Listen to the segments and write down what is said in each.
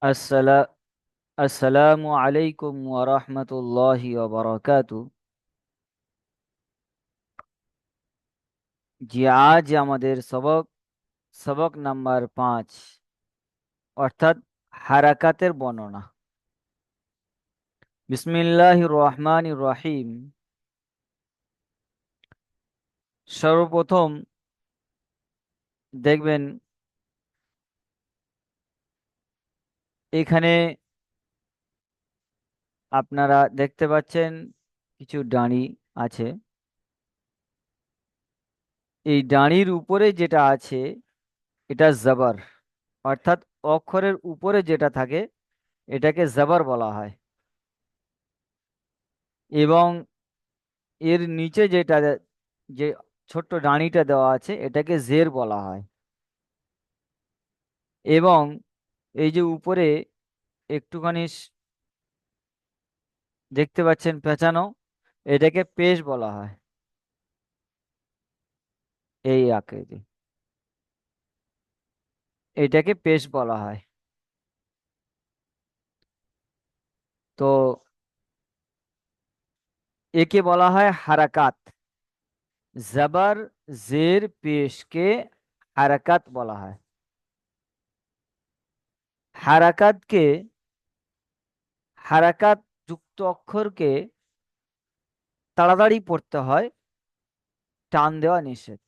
আসসালা আসসালামু আলাইকুম ওয়া রাহমাতুল্লাহি ওয়া বারাকাতু। জি, আজ আমাদের সবক সবক নাম্বার 5, অর্থাৎ হারাকাতের বর্ণনা। বিসমিল্লাহির রহমানির রহিম। সর্বপ্রথম দেখবেন এখানে আপনারা দেখতে পাচ্ছেন কিছু দাঁড়ি আছে। এই দাঁড়ির উপরে যেটা আছে এটা জবর, অর্থাৎ অক্ষরের উপরে যেটা থাকে এটাকে জবর বলা হয়। এবং এর নিচে যেটা যে ছোট্ট ডাঁড়িটা দেওয়া আছে এটাকে জের বলা হয়। এবং এই যে উপরে একটুখানি দেখতে পাচ্ছেন পেঁচানো, এটাকে পেশ বলা হয়। এই আকৃতি, এটাকে পেশ বলা হয়। তো একে বলা হয় হারাকাত। জবর জের পেশকে হারাকাত বলা হয়। হারাকাতকে হারাকাত যুক্ত অক্ষরকে তাড়াতাড়ি পড়তে হয়, টান দেওয়া নিষেধ।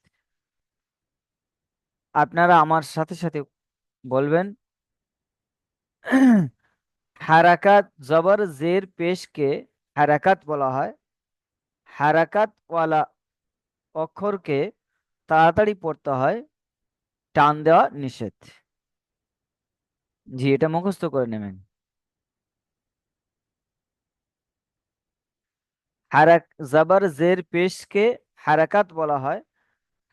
আপনারা আমার সাথে সাথে বলবেন। হারাকাত জবর জের পেশকে হারাকাত বলা হয়। হারাকাত ওয়ালা অক্ষরকে তাড়াতাড়ি পড়তে হয়, টান দেওয়া নিষেধ। জি, এটা মুখস্থ করে নেবেন। হারাক জবর জের পেশকে হারাকাত বলা হয়।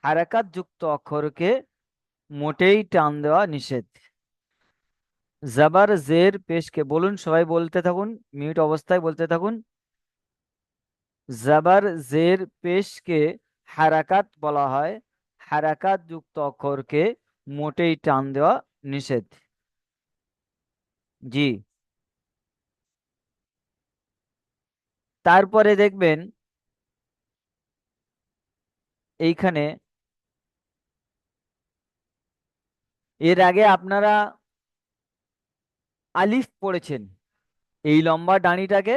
হারাকাত যুক্ত অক্ষরকে মোটেই টান দেওয়া নিষেধ। জবর জের পেশকে বলুন, সবাই বলতে থাকুন, মিউট অবস্থায় বলতে থাকুন। জবর জের পেশকে হারাকাত বলা হয়। হারাকাত যুক্ত অক্ষরকে মোটেই টান দেওয়া নিষেধ। জি, তারপরে দেখবেন এইখানে এর আগে আপনারা আলিফ পড়েছেন। এই লম্বা ডাঁড়িটাকে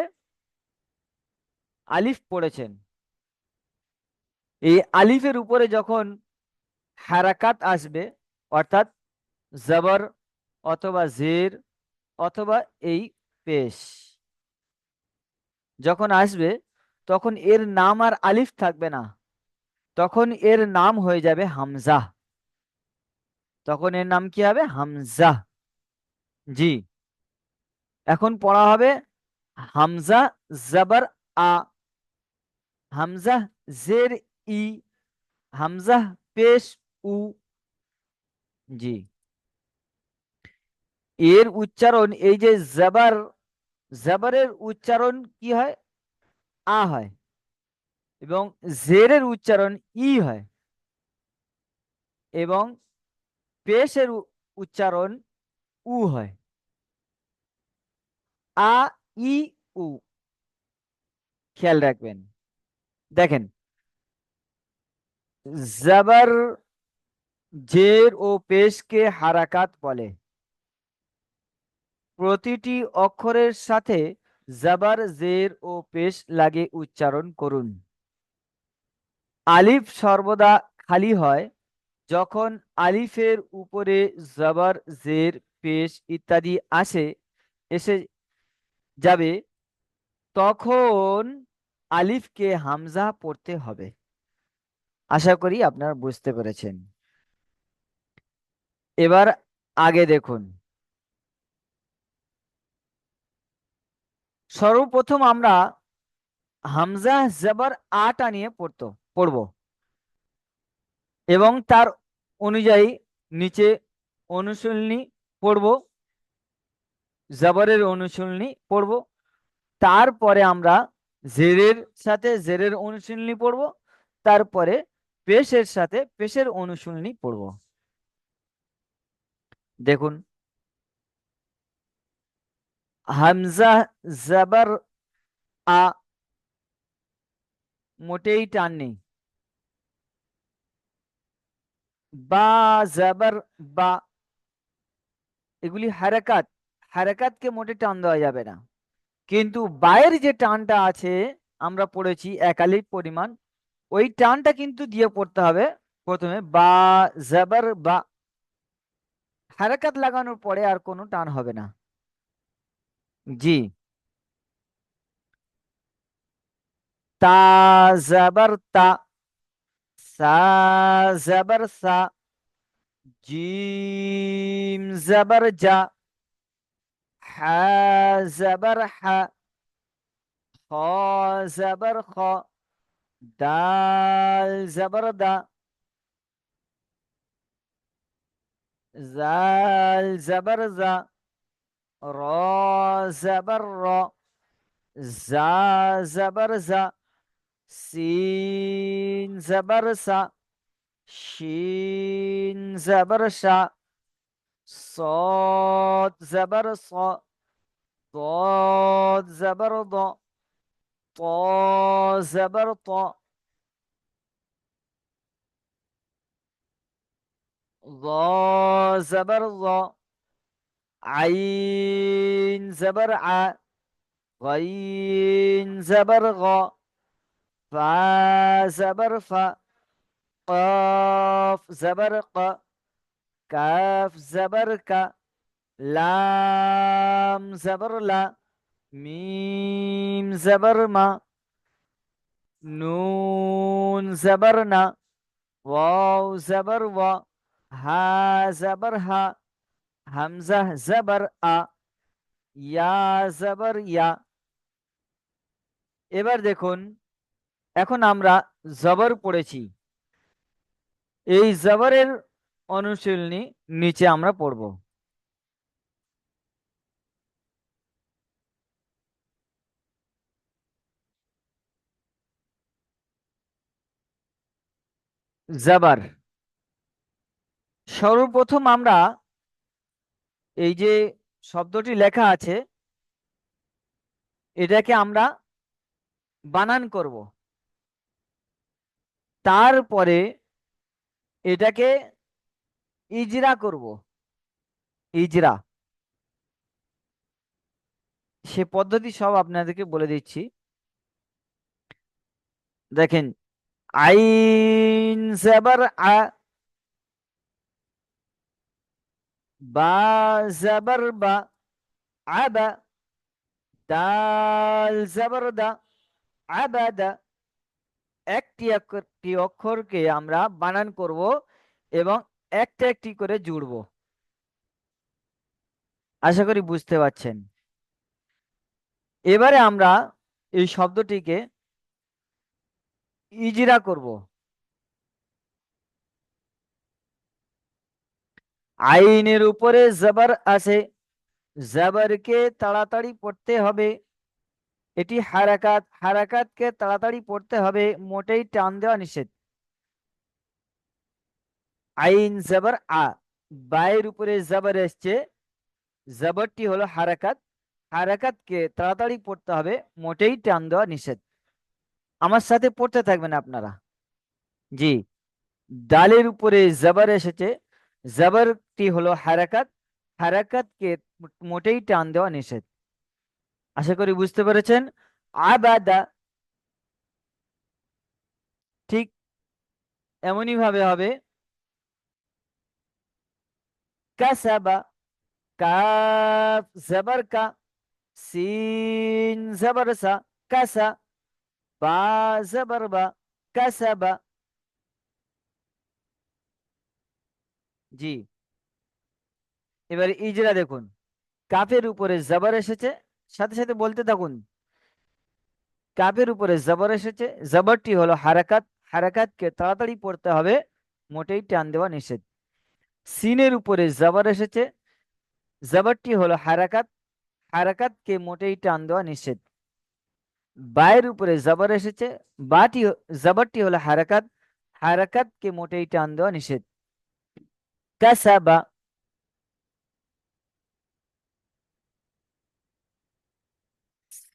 আলিফ পড়েছেন। এই আলিফের উপরে যখন হারাকাত আসবে, অর্থাৎ জবর অথবা জের অথবা এই পেশ যখন আসবে, তখন এর নাম আর আলিফ থাকবে না, তখন এর নাম হয়ে যাবে হামজা। তখন এর নাম কি হবে? হামজা। জি, এখন পড়া হবে হামজা জবর আ, হামজা জের ই, হামজা পেশ উ। জি, এর উচ্চারণ এই যে জবর, জবরের উচ্চারণ কি হয়? আ হয়। এবং জেরের উচ্চারণ ই হয়। এবং পেশের উচ্চারণ উ হয়। আ ই উ, খেয়াল রাখবেন। দেখেন, জবর জের ও পেশকে হারাকাত বলে। প্রতিটি অক্ষরের সাথে জবর জের ও পেশ লাগিয়ে উচ্চারণ করুন। আলিফ সর্বদা খালি হয় যখন আলিফের উপরে জবর জের পেশ ইত্যাদি এসে যাবে, তখন আলিফকে হামজা পড়তে হবে। আশা করি আপনারা বুঝতে পেরেছেন। এবার আগে দেখুন। সর্বপ্রথম আমরা হামজা জবর আটা নিয়ে পড়ব এবং তার অনুযায়ী নিচে অনুশীলনী পড়ব, জবরের অনুশীলনী পড়ব। তারপরে আমরা জেরের সাথে জেরের অনুশীলনী পড়ব। তারপরে পেশের সাথে পেশের অনুশীলনী পড়ব। দেখুন, হামজা জবর আ, মোটেই টান নেই। বা জবর বা, এগুলি হারাকাত, হারাকাতকে মোটে টান দেওয়া যাবে না। কিন্তু বায়ের যে টানটা আছে, আমরা পড়েছি একালিপ পরিমাণ, ওই টানটা কিন্তু দিয়ে পড়তে হবে। প্রথমে বা জবর বা, হারাকাত লাগানোর পরে আর কোনো টান হবে না। জি। তা জবর তা, সা জবর সা, জিম জবর জা, হা জবর হা, খ জবর খ, দাল জবর দা, জাল জবর জা, র জবর র, জা জবর জা, সিন জবর সা, শিন জবর শা, صاد زبر صا، ضاد زبر ضا، طا زبر طا، ظا زبر ظا، عين زبر ع، غين زبر غا، فا زبر فا، قاف زبر قا، كاف زبر كا، لام زبر لا، ميم زبر ما، نون زبر نا، واو زبر وا، হা জবর হা, হামজা জবর আ, ইয়া জবর ইয়া। এবার দেখুন, এখন আমরা জবর পড়েছি, এই জবরের অনুশীলনী নিচে আমরা পড়ব। জবর, সর্বপ্রথম আমরা এই যে শব্দটি লেখা আছে, এটাকে আমরা বানান করব। তারপরে এটাকে ইজরা করব, ইজরা। সে পদ্ধতি সব আপনাদেরকে বলে দিচ্ছি। দেখেন, আইন জবর আ, বা জবর বা, আবা, দাল জবর দা, আবাদা। একটি একটি অক্ষরকে আমরা বানান করব এবং একটা একটি করে জুড়ব। আশা করি বুঝতে পারছেন। এবারে আমরা এই শব্দটিকে ইজরা করব। আইনের উপরে জবর আছে, জবরকে তাড়াতাড়ি পড়তে হবে। এটি হারাকাত, হারাকাতকে তাড়াতাড়ি পড়তে হবে, মোটেই টান দেওয়া নিষেধ। আইন জবর আ, বায়ের উপরে জবর এসছে, জবরটি হলো হারাকাত, হারাকাতকে তাড়াতাড়ি পড়তে হবে, মোটেই টান দেওয়া নিষেধ। আমার সাথে পড়তে থাকবেন আপনারা। জি। দালের উপরে জবর এসেছে, জবরটি হলো হারাকাত, হারাকাতকে মোটেই টান দেওয়া নিষেধ। আশা করি বুঝতে পেরেছেন। আবাদা, ঠিক এমনই ভাবে হবে। কাসাবা, কাফ জবর কা, সিন জবর সা, কাসা, বা জবর বা, কাসাবা। জি। এবার ইজরা দেখুন, কাফের উপরে জবর এসেছে, সাথে সাথে বলতে থাকুন। কাফের উপরে জবর এসেছে, জবরটি হলো হারাকাত, হারাকাতকে তাড়াতাড়ি পড়তে হবে, মোটেই টান দেওয়া নিষেধ। সিনের উপরে জবর এসেছে, জবরটি হলো হারাকাত, হারাকাতকে মোটেই টান দেওয়া নিষেধ। বায়ের উপরে জবর এসেছে, বাটি জবরটি হলো হারাকাত, হারাকাতকে মোটেই টান দেওয়া নিষেধ। কাসাবা,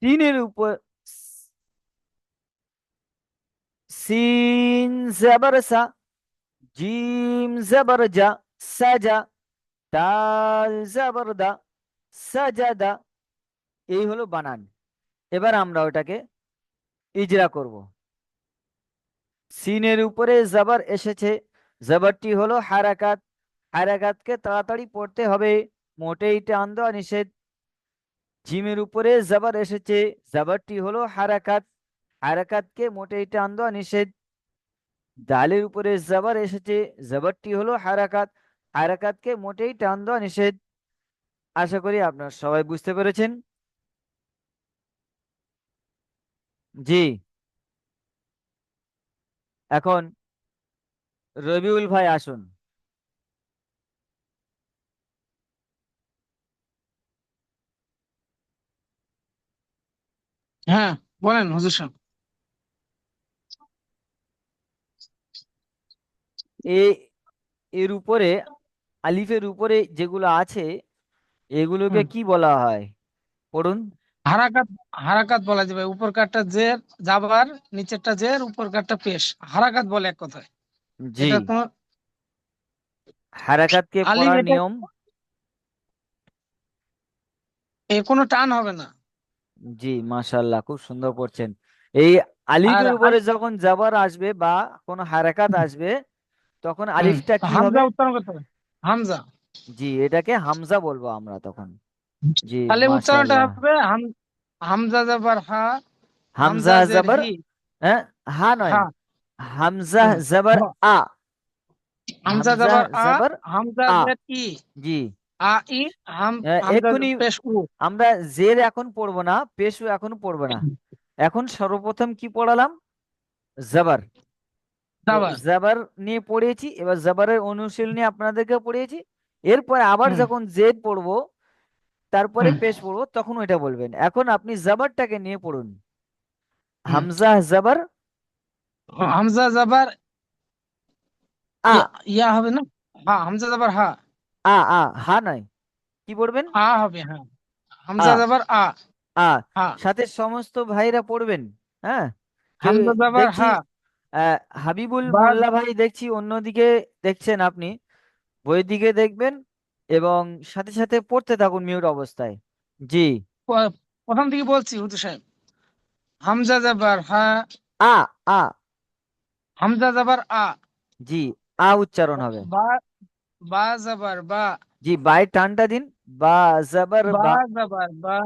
সিনের উপর সিন জবর সা, জিম জবর জা, সাজা, দাল জবর দা, সাজাদা। এই হলো বানান। এবার আমরা ওটাকে ইজরা করব। সিনের উপরে জবর এসেছে, জবরটি হলো হারাকাত। হারাকাতকে তাড়াতাড়ি পড়তে হবে, মোটেই টান দেওয়া নিষেধ। জিমের উপরে জবর এসেছে, জবরটি হলো হারাকাত। হারাকাতকে মোটেই টান দেওয়া নিষেধ। দালের উপরে জবর এসেছে, জবরটি হলো হারাকাত। হারাকাতকে মোটেই টান দেওয়া নিষেধ। আশা করি আপনারা সবাই বুঝতে পেরেছেন। জি। এখন রবিউল ভাই আসুন। হ্যাঁ, বলেন হুজুর সাহেব। এ এর উপরে, আলিফের উপরে যেগুলো আছে এগুলোকে হুম। কি বলা হয়? পড়ুন। হারাকাত, হারাকাত বলা যাবে। উপর কাটটা জের জাবার, নিচেরটা জের, উপর কাটটা পেশ, হারাকাত বলে এক কথায়। জি। এটা কোনো হারাকাতকে আলিফ, পড়ার এটা নিয়ম। কোনো টান হবে না। জি, মাশাল্লাহ, খুব সুন্দর পড়ছেন। এই আর আলিফের উপরে যখন জাবার আসবে বা কোনো হারাকাত আসবে, তখন হুম, আলিফটা কি হবে? হামজা উচ্চারণ করতে হবে। হামজা। জি, এটাকে হামজা বলবো আমরা তখন। জি, তাহলে উচ্চারণটা মাশাল্লাহ। হবে হামজা জাবার হা, হামজা হামজা জের জবর, হি। হ্যাঁ, হা নয়, হা। হামজা হুম। জবর হ। আ। হামজা হামজা জাবার আ, জবর হামজা আ। জের ই, জি। আ ই, হামজা এক্ষুনি পেশ উ। আমরা জের এখন পড়বো না, পেশু এখন পড়বো না। এখন সর্বপ্রথম কি পড়ালাম? জবর। তো জাবার। জবর নিয়ে পড়িয়েছি, এবার জবরের অনুশীলনী আপনাদেরকে পড়িয়েছি। এরপরে আবার হুম। যখন জেদ পড়বো, তারপরে হুম। পেশ পড়বো, তখন ওইটা বলবেন। এখন আপনি জবরটাকে নিয়ে পড়ুন। হুম। হামজা জবর হামজা জাবার আ। ইয়া হবে না। হ্যাঁ, হামজা জাবার হা। আ, আ, হা নয়, কি পড়বেন? আ হবে, হ্যাঁ। আ, হামজা জাবার আ। আ। হা। সাথে সমস্ত ভাইরা পড়বেন। হ্যাঁ। কেউ হামজা জাবার দেখছি, হা। হাবিবুল বা। মোল্লা ভাই দেখছি অন্যদিকে দেখছেন আপনি, বইয়ের দিকে দেখবেন এবং সাথে সাথে পড়তে থাকুন মিউট অবস্থায়। জি। প্রথম থেকে বলছি হুজুর সাহেব। হামজা জাবার হা, আ, আ। হামজা জাবার আ। জি, আ উচ্চারণ হবে। বা, বা জাবার বা, জি, বাই টানটা দিন। বা জবর বা বা। জাবার বা,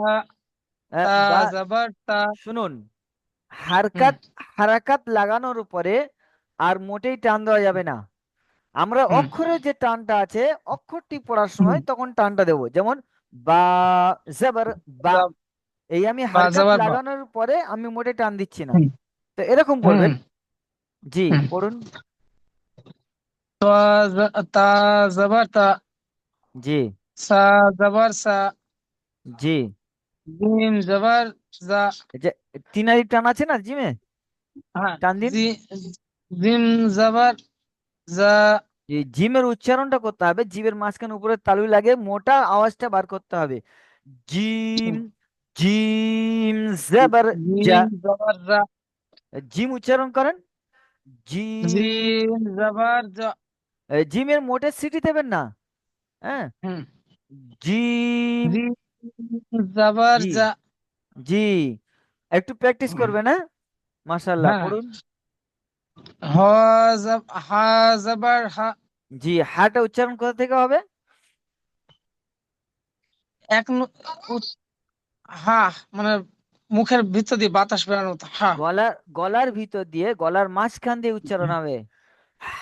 তা বা। জাবার তা। শুনুন, হুম। হারকাত, হারাকাত লাগানোর উপরে আর মোটেই টান দেওয়া যাবে না। আমরা হুম। অক্ষরের যে টানটা আছে, অক্ষরটি পড়ার হুম। সময় তখন টানটা দেবো, যেমন বা জবর বা। এই আমি বা হারকাত জাবার বা। লাগানোর পরে আমি মোটে টান দিচ্ছি না। হুম। তো এরকম হুম। পড়বেন। জি, হুম। পড়ুন। তা তা জাবার তা, জি। সা জাবার সা, জি। জিম জাবার জা। এই যে তিনারি টান আছে না জিমে, হ্যাঁ। টান দিন। জি, জিম জাবার জা। জি, জিমের উচ্চারণটা করতে হবে, জিমের মাঝখানে উপরে তালু লাগে মোটা আওয়াজটা বার করতে হবে। জিম, জিম জবর যা। জিম জাবার রা। জিম উচ্চারণ করেন। জিম। জিম জাবার জা। জিমের মোটে সিটি দেবেন না। হ্যাঁ। হুম। জিম। জিম জাবার জি। জা। জি, একটু প্র্যাকটিস করবেন, হ্যাঁ। মাশাল্লাহ, হ্যাঁ। পড়ুন। হ, হা জাবার হা। জি, হাটা উচ্চারণ কোথা থেকে হবে? এক হা, মানে মুখের ভিতর দিয়ে বাতাস বেরানোর মতো হা। গলার, গলার ভিতর দিয়ে, গলার মাঝখান দিয়ে উচ্চারণ হবে।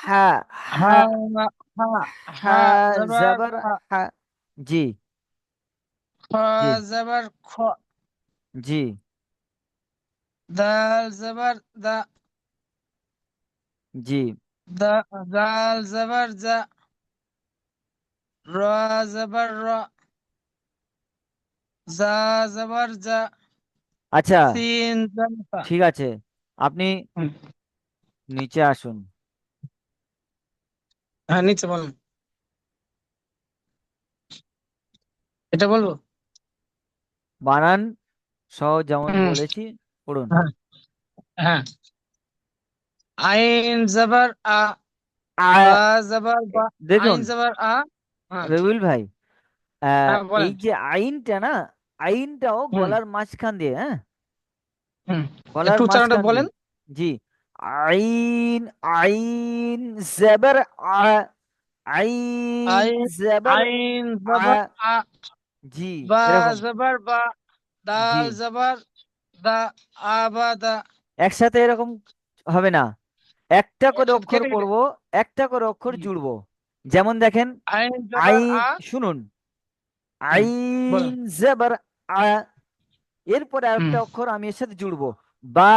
হ্যাঁ। হা। হ্যাঁ। হা। হা হ্যাঁ জাবার জবর হা। হ্যাঁ। জি। খ জি। জাবার খ। জি। দাল জাবার দা। জি। দা, দাল জাবার জা। র জাবার র। জা জাবার জা। আচ্ছা, সিন জাবার সা। ঠিক আছে, আপনি হুম। নিচে আসুন। হ্যাঁ, নিচে বলুন। এটা বলবো। বানান সহজ যেমন হুম, বলেছি, পড়ুন। হ্যাঁ হ্যাঁ। আইন জবর আ, বা জবর বা। আইন দেখুন জবর আ। হ্যাঁ রবিউল ভাই, হ্যাঁ, এই বলেন। যে আইনটা না, আইনটাও হুম গলার মাঝখান দিয়ে, হ্যাঁ, হুম। গলার একটু উচ্চারণটা মাঝখান দিয়ে। বলেন। জি, আইন, আইন জবর আ, আইন আইন, জবর আইন আ। জবর আ, জি, বা এরকম। জবর বা, জি, দাল জবর দা, আবাদা। একসাথে এরকম হবে না, একটা করে একসাথে অক্ষর কেটে কেটে। পড়বো, একটা করে অক্ষর হুম। জুড়বো। যেমন দেখেন, আইন জবর আইন, আ। শুনুন, হুম, বলেন। আইন জবর আ, এরপরে হুম। আরেকটা অক্ষর আমি এর সাথে জুড়বো, বা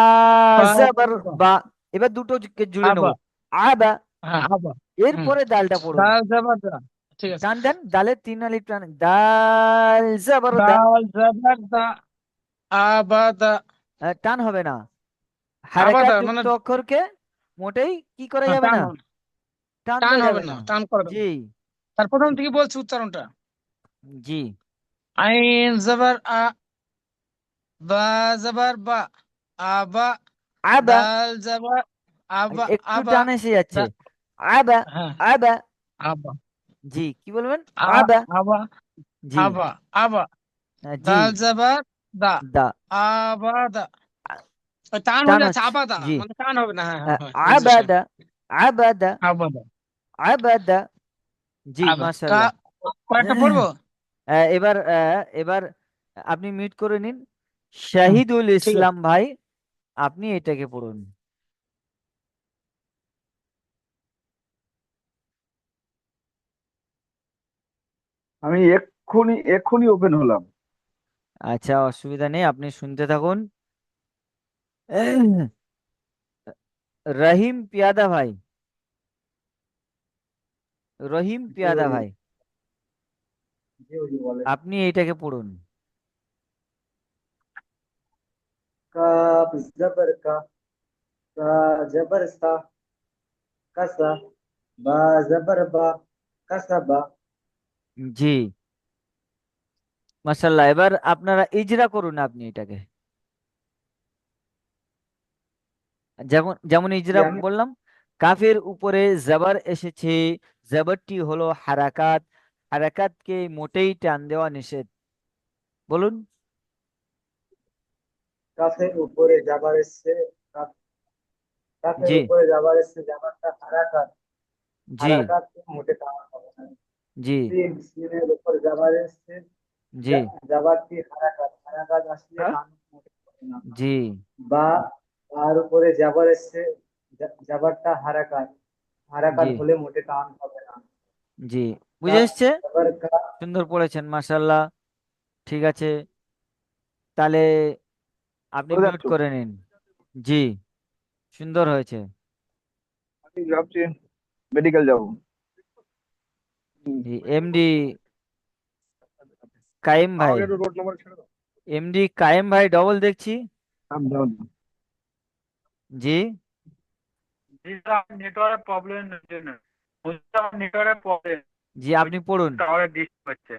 বা জবর বা, বা। এবার দুটো জুড়ে আবা। নেবো, আবা। হ্যাঁ, আবা। হুম। এরপরে দালটা পড়ুন, দাল জবর দা। ঠিক আছে। টান দেন, দালের 3 আলিফ টান, দাল জবর দা। দাল জবর দা, আবাদা। টান হবে না, আবাদা হারাকাত মানে। যুক্ত অক্ষরকে মোটেই কি করা হ্যাঁ, যাবে টান না, হবে না। টান টান দেওয়া হবে যাবে না, না। টান করে দেবো। জি, তার প্রথম থেকে বলছি উচ্চারণটা। জি, আইন জবর আ, বা জবর বা, আবা। আবা, দাল জবর আবা। একটু আবা টান এসে দা। যাচ্ছে, আবা, হ্যাঁ, আবা। আবা। জি, কি বলবেন, আ, আবা। আবা। জি, আবা, আবা। জি, দাল জবর দা, দা, আবাদা। আ- ওই টান টান হয়ে যাচ্ছে, হচ্ছে, আবাদা জি, মানে টান হবে না। হ্যাঁ হ্যাঁ হ্যাঁ, বুঝছি স্যার। আবাদা, আবাদা, আবাদা। আবাদা। জি, আবা কা, মাশাল্লাহ। কয়েকটা পড়বো। এবার এবার আপনি মিউট করে নিন, হুম, শাহিদুল ঠিক ইসলাম আছে। ভাই, আপনি এটাকে পড়ুন। আমি এক্ষুনি এক্ষুনি ওপেন হলাম। আচ্ছা, অসুবিধা নেই, আপনি শুনতে থাকুন। রহিম পিয়াদা ভাই, রহিম জি পিয়াদা হুজুর। ভাই, জি হুজুর বলেন। আপনি এইটাকে পড়ুন। কাব জবর কা, সা জবর সা, কাসা, বা জবর বা, কাসাবা। জি, মাশাল্লাহ, এবার আপনারা ইজরা করুন আপনি এটাকে, যেমন যেমন জি ইজরা আমি বললাম, কাফের উপরে জবর এসেছে, জবরটি হলো হারাকাত, হারাকাতকে মোটেই টান দেওয়া নিষেধ। বলুন। কাফের উপরে যাবার এসছে, কাফের জি, উপরে যাবার এসছে, যাবারটা হারাকাত, জি, হারাকাত মোটে টানা হবে না। জি, সিন, সিনের উপর যাবার এসছে, জি, যাবারটি হারাকাত, হারাকাত আসলে টান মোটে হবে না। জি, বা, তার উপরে যাবার এসছে, যাবারটা হারাকাত, জি, হারাকাত হলে মোটে টান হবে না। জি, বুঝে কাফ এসছে, জবর কা। সুন্দর পড়েছেন, মাশাল্লাহ। ঠিক আছে, তাহলে আপনি করে মিউট যাচ্ছ? করে নিন। জি, সুন্দর হয়েছে। আমি ভাবছি মেডিকেল যাবো। হুম। জি, এমডি কাইম ভাই, আমাকে একটু রোড নম্বর ছেড়ে দাও। এমডি কাইম ভাই ডবল দেখছি। সাবধান। জি, জি স্যার, নেটওয়ার্ক প্রবলেমের জন্য। বুঝতে নেটওয়ার্ক প্রবলেম, জি, ওই আপনি পড়ুন, টাওয়ারে ডিস্টার্ব হচ্ছে।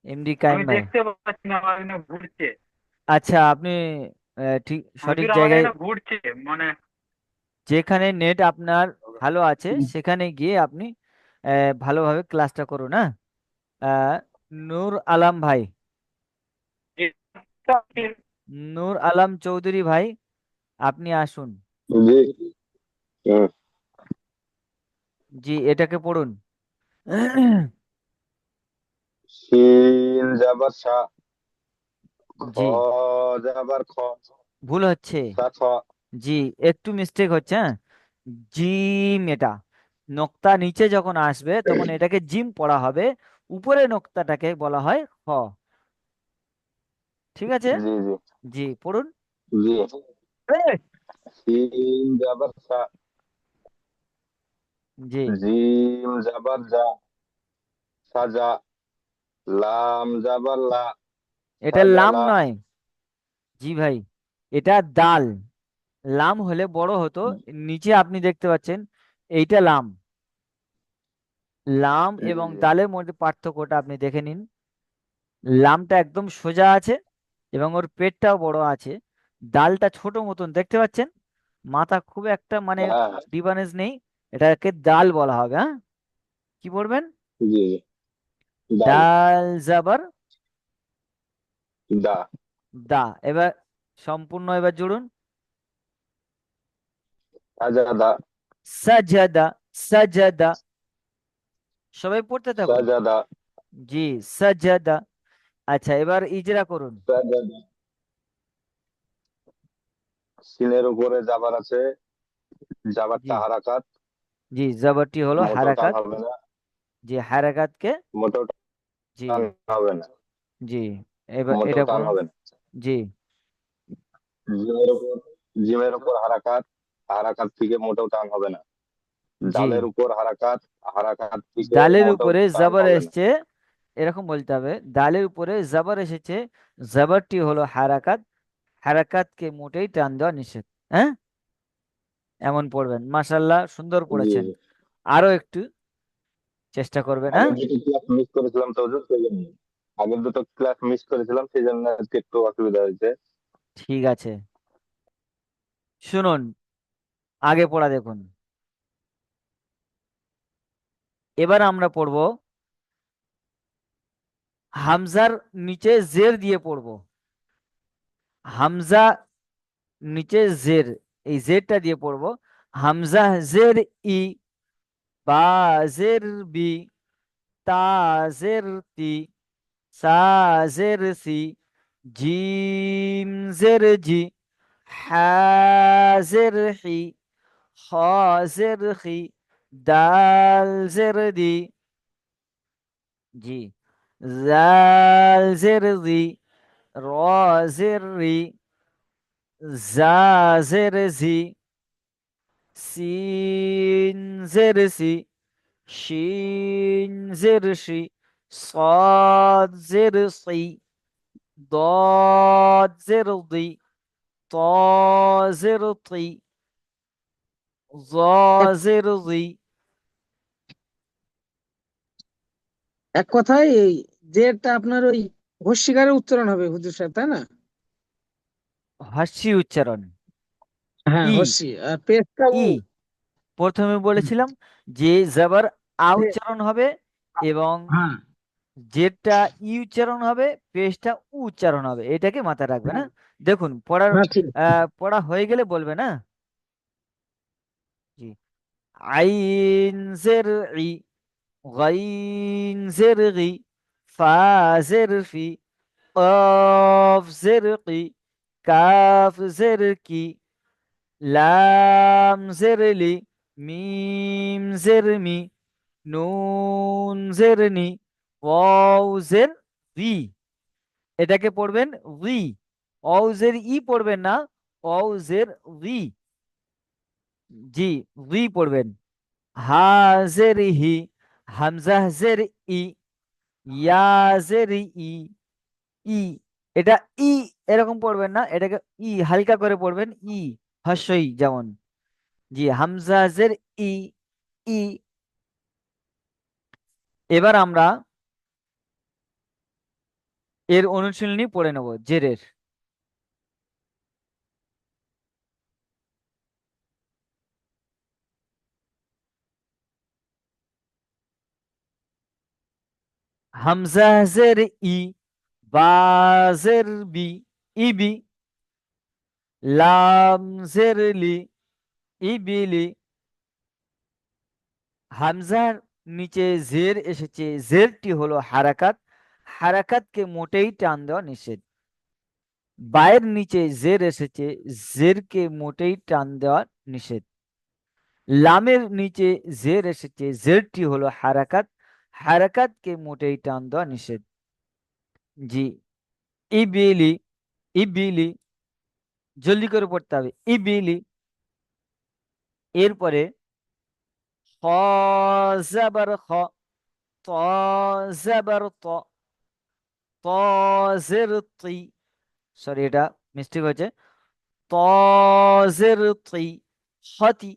এমডি কাইম আমি ভাই। দেখতে পাচ্ছি না, আমার এখানে ঘুরছে। আচ্ছা, আপনি ঠিক সঠিক হুজুর আমার জায়গায়, এখানে ঘুরছে, মানে যেখানে নেট আপনার ভালো আছে সেখানে গিয়ে আপনি ভালোভাবে ক্লাসটা করুন, হ্যাঁ। আহ, নূর আলম ভাই, নূর আলম চৌধুরী ভাই, আপনি আসুন। জি। হ্যাঁ। জি, এটাকে পড়ুন। শিন যাবার সা, খ জি, যাবার খ, ভুল হচ্ছে, সা খ। জি, একটু মিস্টেক হচ্ছে, হ্যাঁ, জিম, এটা নোক্তা নিচে যখন আসবে তখন এটাকে জিম পড়া হবে, উপরে নোক্তাটাকে বলা হয় খ। ঠিক আছে, জি জি জি, পড়ুন। জি। শিন যাবার সা, জি, জিম যাবার যা, সাজা, লাম যাবার লা, এটা লাম সাজালা। নয়, জি ভাই, এটা দাল, লাম হলে বড় হতো, নিচে আপনি দেখতে পাচ্ছেন এইটা লাম, লাম জি এবং জি। দালের মধ্যে পার্থক্যটা আপনি দেখে নিন। লামটা একদম সোজা আছে এবং ওর পেটটাও বড় আছে। ডালটা ছোট মতন দেখতে পাচ্ছেন, মাথা খুব একটা মানে হ্যাঁ, ডিফারেন্স নেই, এটাকে ডাল বলা হবে। হ্যাঁ, কি পড়বেন? জি, ডাল, ডাল জাবার দা, দা। এবার সম্পূর্ণ এবার জুড়ুন। সাজাদা, সাজাদা, সাজাদা, সবাই পড়তে থাকুন। সাজাদা, জি, সাজাদা। আচ্ছা, এবার ইজরা করুন। সাজাদা। সিনের উপরে জাবার আছে, জি জাবারটা হারাকাত, জি, জবরটি হলো মোটো টান হারাকাত। হবে না, জি, হারাকাতকে। মোটো জি টান হবে না, জি, এবার মোটো এটা টান পড়ুন। হবে না। জি জিমের উপর, জিমের উপর হারাকাত, হারাকাত থেকে মোটেও টান হবে না। জি, ডালের উপর হারাকাত, হারাকাত থেকে দালের মোটেও উপরে টান জবর হবে না। এসছে, এরকম বলতে হবে, দালের উপরে জবর এসেছে, জবরটি হলো হারাকাত, হারাকাতকে মোটেই টান দেওয়া নিষেধ। হ্যাঁ, এমন পড়বেন। মাশাল্লাহ, সুন্দর জি, পড়েছেন। আরো একটু চেষ্টা করবেন। হ্যাঁ, আগের দুটো ক্লাস মিস করেছিলাম তো হুজুর, সেই জন্য। আগের দুটো ক্লাস মিস করেছিলাম, সেই জন্য আজকে একটু অসুবিধা হয়েছে। ঠিক আছে, শুনুন, আগে পড়া দেখুন। এবার আমরা পড়ব হামজার নিচে জের দিয়ে পড়ব। হামজা নিচে জের, এই জেরটা দিয়ে পড়ব। হামজা জের ই, বা জের বি, তা জের তি, সা জের সি, জিম জের জি, হা জের হি, খ জের খি, দাল জের দি। জি, জাল জের জি, র জের রি, জা জের জি, সিন জের সি, শিন জের শি, صاد زر صي، ضاد زر ضي، طا زر طي، ظا এক زر ظي। এক কথায় এই জেরটা আপনার ওই হস্যিকারের উচ্চারণ হবে হুজুর সাহেব, তাই না? হাসি উচ্চারণ। হ্যাঁ, ই, হস্যি, আর পেশটা উ। ই প্রথমে হুম। বলেছিলাম যে জবর আ পে- উচ্চারণ হবে এবং হ্যাঁ জেরটা ই উচ্চারণ হবে, পেশটা উ উচ্চারণ হবে, এটাকে মাথায় রাখবে না। হ্যাঁ দেখুন পড়ার হ্যাঁ, ঠিক। পড়া হয়ে গেলে বলবে না। জি, আইন জের ই, غين زرغي، فا زرفي، قاف زرقي، কাফ জেরকি, লাম জেরলি, মিম জেরমি, নুন জেরনি, ওয়াও জের রি। এটাকে পড়বেন রি, অও জের ই পড়বেন না, অও জের রি। জি, রি পড়বেন। হা জের হি, হামজা জের ই, ইয়া জের ই, ই। এটা ই এরকম পড়বেন না, এটাকে ই হালকা করে পড়বেন, ই হস্যই যেমন। জি, হামজা জের ই, ই। এবার আমরা এর অনুশীলনী পড়ে নেব জেরের। হামজা জের ই, বা জের বি, ইবি, লাম জের লি, ইবিলি। হামজার নিচে জের এসেছে, জেরটি হলো হারাকাত, হারাকাতকে মোটেই টান দেওয়া নিষেধ। বায়ের নিচে জের এসেছে, জেরকে মোটেই টান দেওয়া নিষেধ। লামের নিচে জের এসেছে, জেরটি হলো হারাকাত, হারাকাতকে মোটেই টান দেওয়া নিষেধ। জি, ইবিলি, ইবিলি, জলদি করে পড়তে হবে, ইবিলি। এরপরে খ জাবার খ, ত জাবার ত, ত জের তি, সরি এটা মিস্টেক হয়েছে, ত জের তি, হতি,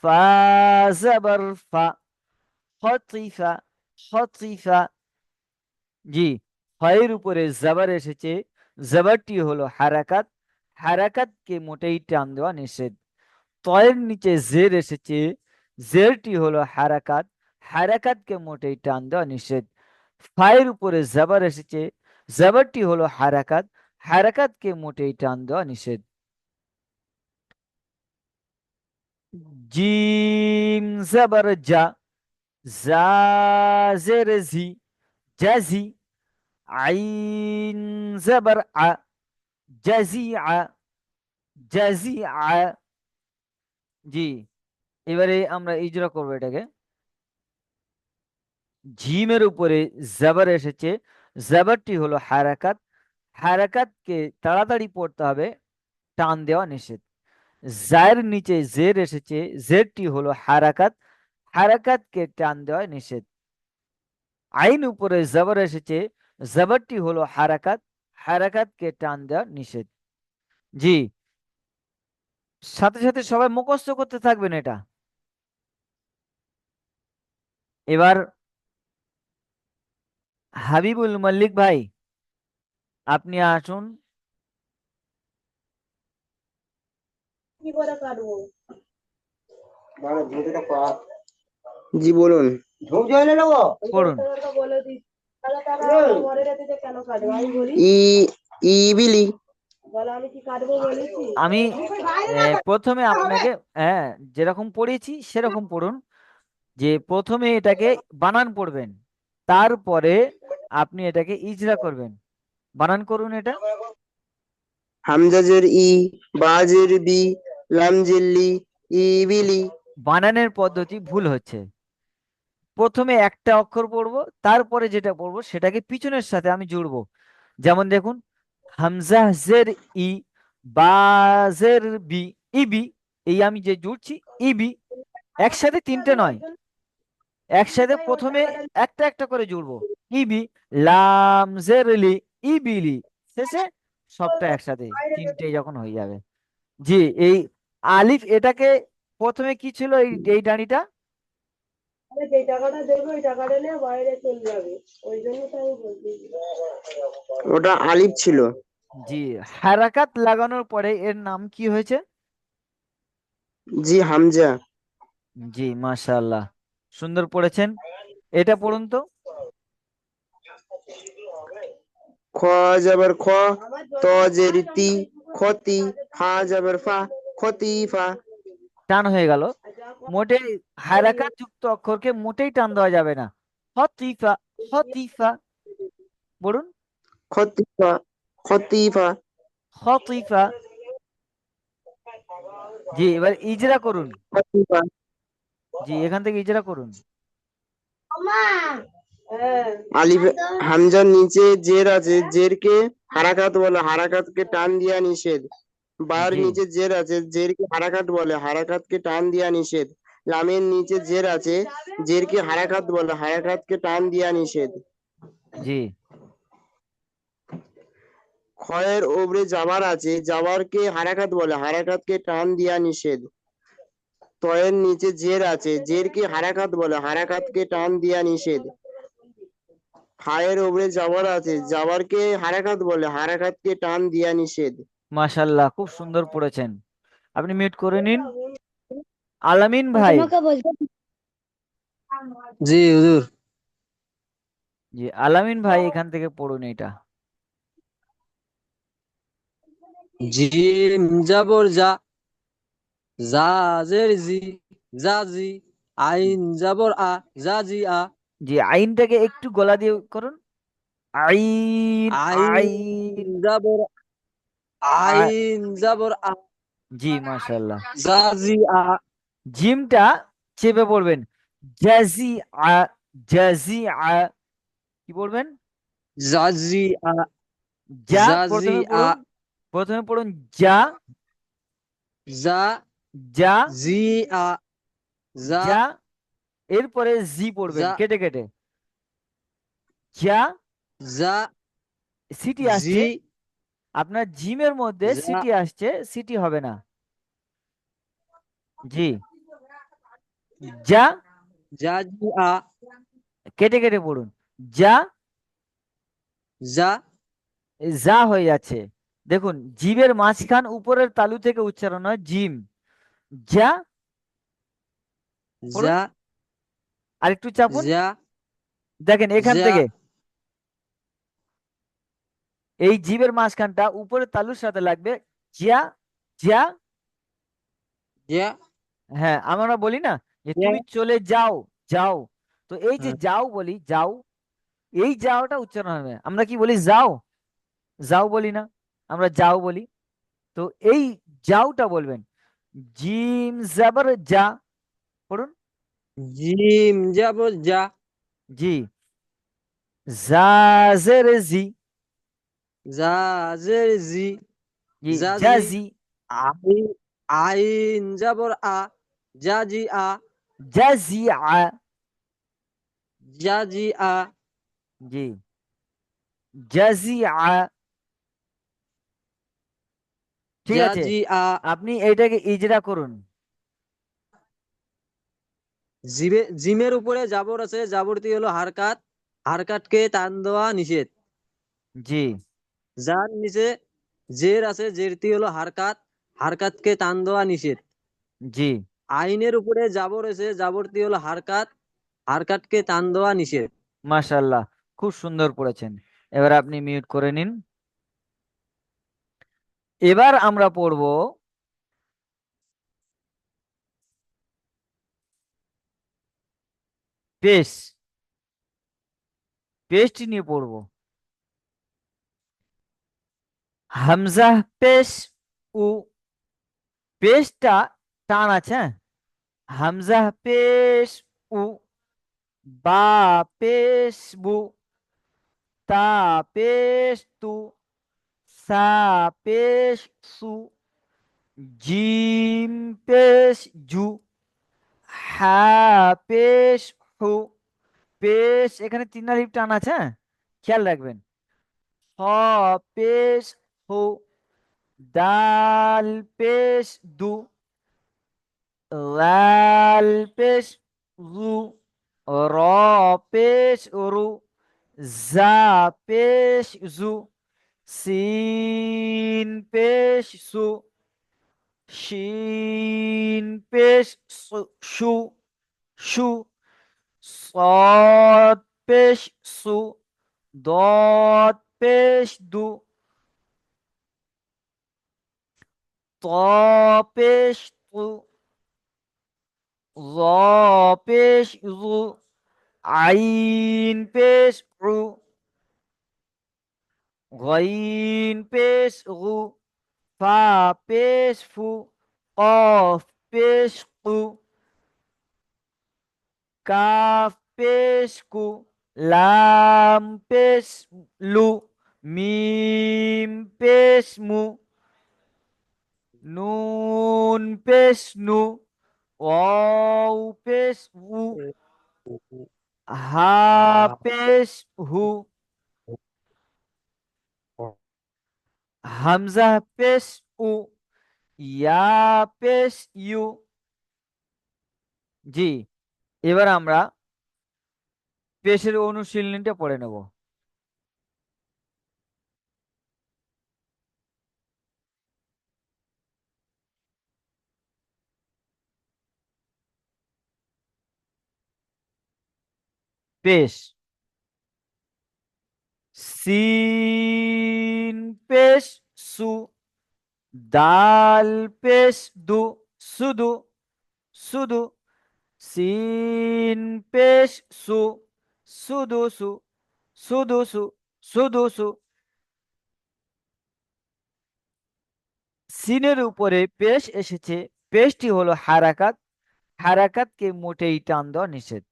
ফা জাবার ফা, খতিফা, খতিফা। জি, ফয়ের উপরে জবর এসেছে, জবরটি হলো হারাকাত, হারাকাতকে মোটেই টান দেওয়া নিষেধ। তয়ের নিচে জের এসেছে, জেরটি হলো হারাকাত, হারাকাতকে মোটেই টান দেওয়া নিষেধ। ফায়ের উপরে জবর এসেছে, জবরটি হলো হারাকাত, হারাকাতকে মোটেই টান দেওয়া নিষেধ। জিম জবর জা, জা জের জি, জাজি। আইন জবর আ, জাজি আ, জাজি আ। জি, এবারে আমরা ইজরা করবো এটাকে। জিমের উপরে জবর এসেছে, জবরটি হলো হারাকাত, হারাকাতকে তাড়াতাড়ি পড়তে হবে, টান দেওয়া নিষেধ। জায়ের নিচে জের এসেছে, জেরটি হলো হারাকাত, হারাকাতকে টান দেওয়া নিষেধ। আইন উপরে জবর এসেছে, জবরটি হলো হারাকাত, হারাকাতকে টান দেওয়া নিষেধ। জি, সাথে সাথে সবাই মুখস্থ করতে থাকবেন এটা। এবার হাবিবুল মল্লিক ভাই, আপনি আসুন। জি বলুন। পড়ুন। ই ইবিলি। আমি প্রথমে আপনাকে, হ্যাঁ, যেরকম পড়েছি সেরকম পড়ুন। যে প্রথমে এটাকে বানান পড়বেন, তারপরে আপনি এটাকে ইজরা করবেন। বানান করুন এটা। হামজাজের ই, বাজের বি, লামজেল্লি, ইবিলি। বানানের পদ্ধতি ভুল হচ্ছে। প্রথমে একটা অক্ষর পড়বো, তারপরে যেটা পড়বো সেটাকে পিছনের সাথে আমি জুড়বো। যেমন দেখুন, হামজা জের ই, বা জের বি, ইবি। এই আমি যে জুড়ছি, ইবি, একসাথে তিনটে নয়, একসাথে প্রথমে একটা একটা করে জুড়বো। ইবি, লাম জের লি, ইবিলি, শেষে সবটা একসাথে তিনটে যখন হয়ে যাবে। জি, এই আলিফ, এটাকে প্রথমে কি ছিল, এই এই ডাঁড়িটা? ওটা আলিফ ছিল। জি, হারাকাত লাগানোর পরে এর নাম কি হয়েছে? জি হামজা। জি, মাশাআল্লাহ, সুন্দর পড়েছেন। এটা পড়ুন তো। খ জবর খ, ত জের তি, খতি, ফা জবর ফা, খতিফা। টান হয়ে গেল। মোটেই হারাকাত যুক্ত অক্ষরকে মোটেই টান দেওয়া যাবে না। হতিফা, হতিফা পড়ুন। খতিফা, খতিফা। হতিফা। জি, এবার ইজরা করুন। খতিফা। জি, এখান থেকে ইজরা করুন। আলিফ, হামজার নিচে জের আছে, জেরকে হারাকাত বলে, হারাকাতকে টান দিয়া নিষেধ। বার জি, নিচে জের আছে, জেরকে হারাকাত বলে, হারাকাতকে টান দিয়া নিষেধ। লামের নিচে জের আছে, জেরকে হারাকাত বলে, হারাকাতকে টান দিয়া নিষেধ। জি, খয়ের ওপরে জাবার আছে, জাবারকে হারাকাত বলে, হারাকাতকে টান দিয়া নিষেধ। তয়ের নিচে জের আছে, জেরকে হারাকাত বলে, হারাকাতকে টান দিয়া নিষেধ। ফায়ের ওপরে জাবার আছে, জাবারকে হারাকাত বলে, হারাকাতকে টান দিয়া নিষেধ। মাশাআল্লাহ, খুব সুন্দর পড়েছেন। আপনি মিউট করে নিন। আলামিন ভাই। জি হুজুর। জি, আলামিন ভাই, এখান থেকে পড়ুন এটা। জিম জবর জা, জাজের জি, জাজি। আইন জবর আ, জাজি আ। জি, আইনটাকে একটু গলা দিয়ে করুন। আইন, আইন আইন, জবর, আ- আইন জবর আ, জি, মাশাআল্লাহ। জাজি আ। জিমটা চেপে পড়বেন। জাজি আ, জাজি আ। কি পড়বেন? জাজি আ, যা জাজি প্রথমে আ। পড়ুন, প্রথমে পড়ুন যা, জা, যা, জি আ, জা, যা। এরপরে জি পড়বেন জা, কেটে কেটে। যা, জা, সিটি জি, আসছে, আপনার জিমের মধ্যে জা, সিটি আসছে, সিটি হবে না। জি, যা, জাজি আ, কেটে কেটে পড়ুন। যা, যা এই যা হয়ে যাচ্ছে। দেখুন, জিভের মাঝখান উপরের তালু থেকে উচ্চারণ হয় জিম, যা। পড়ুন, যা আরেকটু চাপুন। যা দেখেন এখান যা থেকে এই জিভের মাঝখানটা উপরের তালুর সাথে লাগবে, যা, যা। যা হ্যাঁ, আমরা বলি না যে যা। তুমি চলে যাও, যাও। তো এই যে হ্যাঁ, যাও বলি, যাও, এই যাওটা উচ্চারণ হবে। আমরা কি বলি? যাও, যাও বলি না, আমরা যাও বলি। তো এই যাওটা বলবেন, জিম জাবার যা। পড়ুন। জিম যাবর যা জি। জাজের জি। যা জের জি জি, যা জি জাজি। আইন আইন যাবর যা জি জাজি আ। যা জি জি, জাজি আ। ঠিক যা আছে, জি আপনি এইটাকে ইজরা করুন। জিমের উপরে জাবর আছে, জাবরটি হলো হারকাত, হারকাতকে টান দেওয়া নিষেধ। জি, যার নিচে জের আছে, জেরটি হলো হারকাত, হারকাতকে টান দেওয়া নিষেধ। জি। আইনের উপরে জাবর আছে, জাবরটি হলো হারকাত, হারকাতকে টান দেওয়া নিষেধ। মাশাআল্লাহ, খুব সুন্দর পড়েছেন। এবার আপনি মিউট করে নিন। এবার আমরা পড়ব পেশ। পেশটি নিয়ে পড়ব। হামজা পেশ উ। পেশটা টান আছে, হ্যাঁ? হামজা পেশ উ। বা পেশ বু। তা পেশ তু। সা পেশ সু। জিম পেশ জু। হা পেশ হু। পেশ এখানে তিন আলিফ টান আছে, হ্যাঁ? খেয়াল রাখবেন। হ পেশ হু। দাল পেশ দু। লাল পেশ রু। র পেশ রু। জা পেশ জু। সিন পেশ সু। শিন পেশ সু। শু। صاد পেশ সু। ضاد পেশ দু। ط পেশ তু। ظ পেশ জু। আইন পেশ উ। غين পেশ গু। ফা পেশ ফু। قاف পেশ কু। কাফ পেশ কু। লাম পেশ লু। মিম পেশ মু। নুন পেশ নু। ওয়াও পেশ উ। হা পেশ হু। হামজা পেশ উ। ইয়া পেশ ইউ। জি। এবার আমরা পেশের অনুশীলনীটা পড়ে নেব। পেশ, সিন পেশ সু। দাল পেশ দু। শুধু, শুধু। সিন পেশ সু। শুধু সু। শুধু সু। শুধু সু। সিনের উপরে পেশ এসেছে, পেশটি হলো হারাকাত, হারাকাতকে মোটেই টান দেওয়া নিষেধ।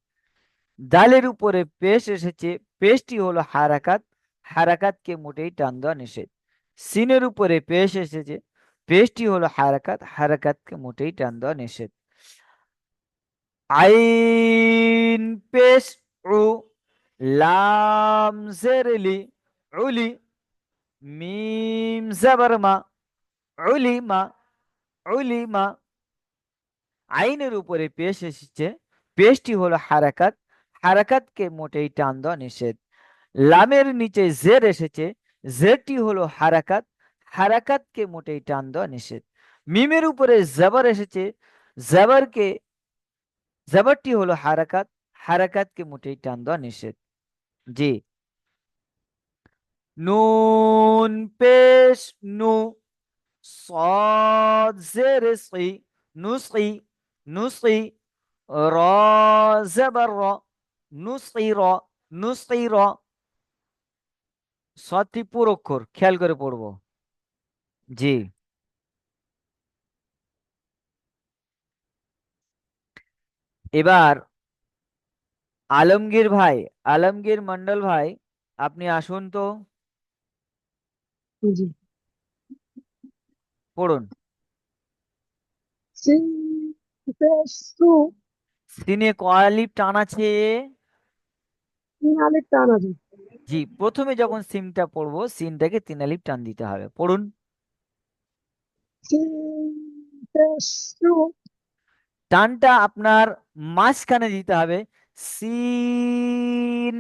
দালের উপরে পেশ এসেছে, পেশটি হলো হারাকাত, হারাকাতকে মোটেই টান দেওয়া নিষেধ। সিনের উপরে পেশ এসেছে, পেশটি হলো হারাকাত, হারাকাতকে মোটেই টান দেওয়া নিষেধ। আইন পেশ উ। লাম জেরলি উলি। মিম জবর মা। উলিমা। উলিমা। আইনের উপরে পেশ এসেছে, পেশটি হলো হারাকাত, হারাকাতকে মোটেই টান দেওয়া নিষেধ। লামের নিচে জের এসেছে, জেরটি হলো হারাকাত, হারাকাতকে মোটেই টান দেওয়া নিষেধ। মিমের উপরে জবর এসেছে, জবরকে, জবরটি হলো হারাকাত, হারাকাতকে মোটেই টান দেওয়া নিষেধ। জি। নুন পেশ নু, صاد زر صي، نصي، نصي، را زبر را، نصير، نصير। সৎটি পুরো অক্ষর, খেয়াল করে পড়বো। জি। এবার আলমগীর ভাই, আলমগীর মন্ডল ভাই, আপনি আসুন তো, জি। পড়ুন। সিন পেশ সু, সিনে কয় আলিফ টান আছে? 3 আলিফ টান আছে। জি, প্রথমে যখন সিনটা পড়বো সিনটাকে 3 আলিফ টান দিতে হবে। পড়ুন। সিন পেশ সু, টানটা আপনার মাঝখানে দিতে হবে, সিন,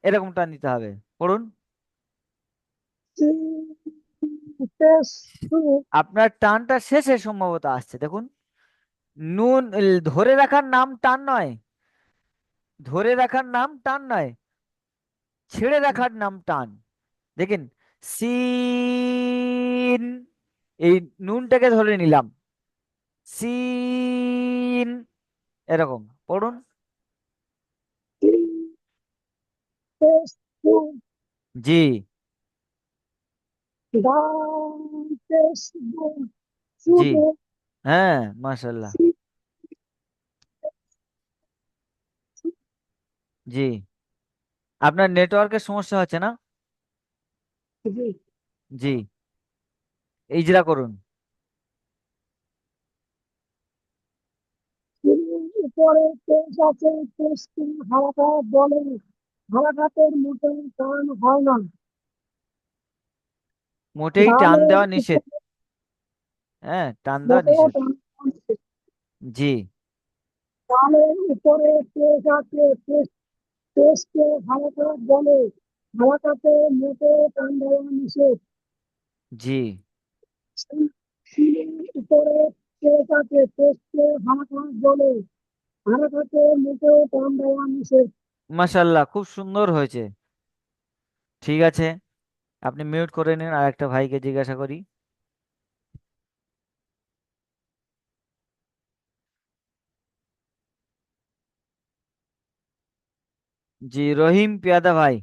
এরকম টান দিতে হবে। পড়ুন। সিন পেশ সু, আপনার টানটা শেষে সম্ভবত আসছে, দেখুন। নুন ধরে রাখার নাম টান নয়, ধরে রাখার নাম টান নয়, ছেড়ে রাখার নাম টান। দেখেন, সিন, এই নুনটাকে ধরে নিলাম, সিন, এরকম। পড়ুন। সিন পেশ সু, জি। দাল পেশ দু, জি। সুদু, হ্যাঁ, মাশাল্লাহ। সি, জি। আপনার নেটওয়ার্কের সমস্যা হচ্ছে না? জি। জি। ইজরা করুন। সিনের উপরে পেশ আছে, পেশকে হারাকাত বলে, হারাকাতের মোটেই টান হয় না। মোটেই টান ডালের দেওয়া নিষেধ। উপরে হ্যাঁ, টান দেওয়া মোটেও নিষেধ। টান হয় না। জি। ডালের উপরে পেশ আছে, পেশকে হারাকাত বলে, হারাকাতে মোটেও টান দেওয়া নিষেধ। জি। সিনের উপরে পেশ আছে, পেশকে হারাকাত বলে, হারাকাতে মোটেও টান দেওয়া নিষেধ। মাশাল্লাহ, খুব সুন্দর হয়েছে। ঠিক আছে, আপনি মিউট করে নিন, আর একটা ভাইকে জিজ্ঞাসা করি। জি, রহিম পেয়াদা ভাই।